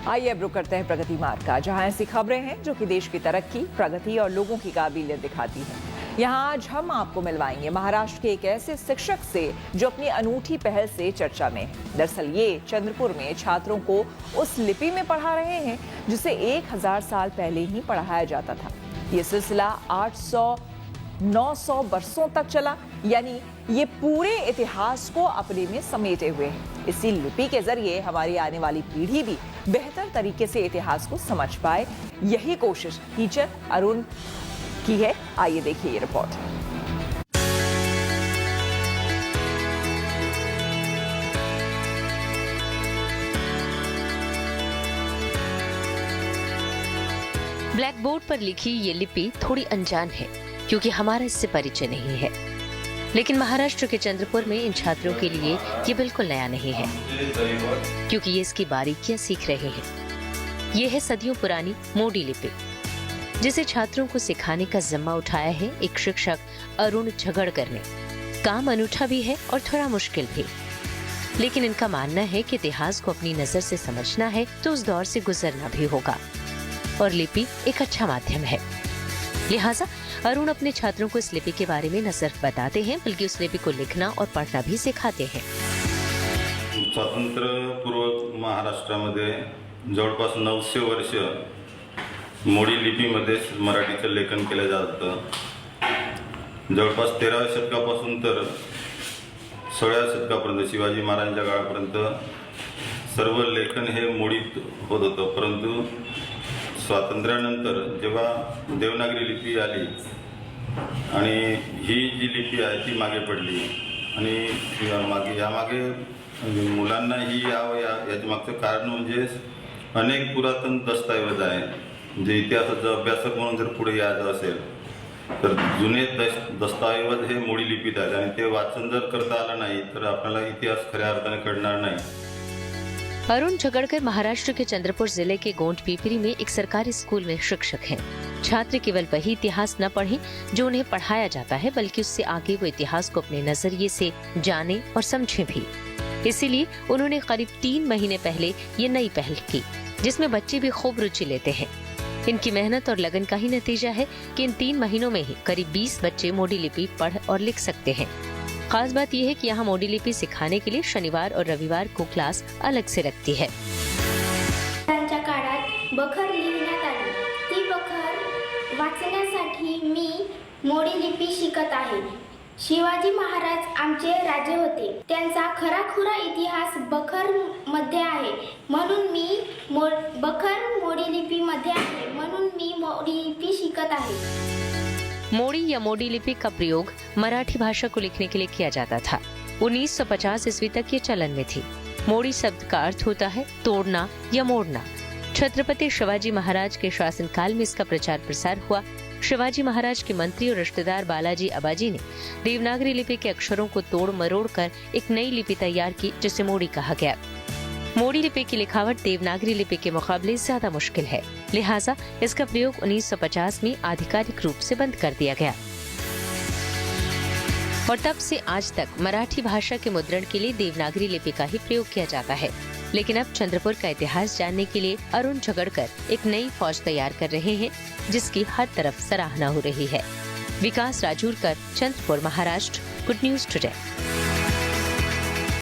आइए अब रुक करते हैं प्रगति मार्ग का, जहां ऐसी खबरें हैं जो कि देश की तरक्की, प्रगति और लोगों की काबिलियत दिखाती हैं। यहाँ आज हम आपको मिलवाएंगे महाराष्ट्र के एक ऐसे शिक्षक से जो अपनी अनूठी पहल से चर्चा में है। दरअसल ये चंद्रपुर में छात्रों को उस लिपि में पढ़ा रहे हैं जिसे 1000 साल पहले ही पढ़ाया जाता था। ये सिलसिला 800-900 वर्षों तक चला, यानी ये पूरे इतिहास को अपने में समेटे हुए है। इसी लिपि के जरिए हमारी आने वाली पीढ़ी भी बेहतर तरीके से इतिहास को समझ पाए, यही कोशिश टीचर अरुण की है। आइए देखिए ये रिपोर्ट। ब्लैक बोर्ड पर लिखी ये लिपि थोड़ी अनजान है क्योंकि हमारा इससे परिचय नहीं है, लेकिन महाराष्ट्र के चंद्रपुर में इन छात्रों के लिए ये बिल्कुल नया नहीं है क्योंकि ये इसकी बारीकियां सीख रहे हैं। ये है सदियों पुरानी मोडी लिपि, जिसे छात्रों को सिखाने का जिम्मा उठाया है एक शिक्षक अरुण झगड़कर ने। काम अनूठा भी है और थोड़ा मुश्किल भी, लेकिन इनका मानना है कि इतिहास को अपनी नजर से समझना है तो उस दौर से गुजरना भी होगा और लिपि एक अच्छा माध्यम है। लिहाजा अरुण अपने छात्रों को इस लिपि के बारे में न सिर्फ बताते हैं बल्कि उस लिपि को लिखना और पढ़ना भी सिखाते हैं। स्वातंत्र्य पूर्व महाराष्ट्रामध्ये जवळपास 900 वर्ष मोडी लिपीमध्ये मराठीचं लेखन केलं जातं। जवळपास 13व्या शतकापासून तर 16व्या शतकापर्यंत शिवाजी महाराजांच्या काळापर्यंत सर्व लेखन हे मोडीत होत होतं, परंतु स्वातंत्र्यानंतर जेव्हा देवनागरी लिपी आली आणि ही जी लिपी आहे ती मागे पडली आणि यामागे मुलांना ही याच्या मागचं कारण म्हणजे अनेक पुरातन दस्तऐवज आहे। जे इतिहासाचा अभ्यासक म्हणून जर पुढे यायचं असेल तर जुने दस्तऐवज हे मोडी लिपीत आहेत आणि ते वाचन जर करता आलं नाही तर आपल्याला इतिहास खऱ्या अर्थाने कळणार नाही। अरुण झगड़कर महाराष्ट्र के चंद्रपुर जिले के गोंड पीपरी में एक सरकारी स्कूल में शिक्षक हैं। छात्र केवल वही इतिहास न पढ़ें जो उन्हें पढ़ाया जाता है, बल्कि उससे आगे वो इतिहास को अपने नजरिए से जाने और समझें भी। इसीलिए उन्होंने करीब 3 महीने पहले ये नई पहल की, जिसमें बच्चे भी खूब रुचि लेते हैं। इनकी मेहनत और लगन का ही नतीजा है कि इन 3 महीनों में ही करीब 20 बच्चे मोडी लिपि पढ़ और लिख सकते हैं। खास बात यह है कि यहाँ मोडी लिपि सिखाने के लिए शनिवार और रविवार को क्लास अलग से रखती है। त्यांच्या काळात बखर लिहिण्यात आली, ती बखर वाचण्यासाठी मी मोडी लिपी शिकत आहे। शिवाजी महाराज आमचे राजे होते, त्यांचा खराखुरा इतिहास बखर मध्ये आहे, म्हणून मी बखर मोडी लिपी मध्ये आहे, म्हणून मी मोडी लिपी शिकत आहे। मोडी या मोडी लिपि का प्रयोग मराठी भाषा को लिखने के लिए किया जाता था। 1950 ईस्वी तक ये चलन में थी। मोडी शब्द का अर्थ होता है तोड़ना या मोड़ना। छत्रपति शिवाजी महाराज के शासनकाल में इसका प्रचार प्रसार हुआ। शिवाजी महाराज के मंत्री और रिश्तेदार बालाजी अबाजी ने देवनागरी लिपि के अक्षरों को तोड़ मरोड़ कर एक नई लिपि तैयार की, जिसे मोडी कहा गया। मोडी लिपि की लिखावट देवनागरी लिपि के मुकाबले ज्यादा मुश्किल है, लिहाजा इसका प्रयोग 1950 में आधिकारिक रूप से बंद कर दिया गया और तब से आज तक मराठी भाषा के मुद्रण के लिए देवनागरी लिपि का ही प्रयोग किया जाता है। लेकिन अब चंद्रपुर का इतिहास जानने के लिए अरुण झगड़कर एक नई फौज तैयार कर रहे हैं, जिसकी हर तरफ सराहना हो रही है। Vikas Rajurkar, Chandrapur, Maharashtra, good news today.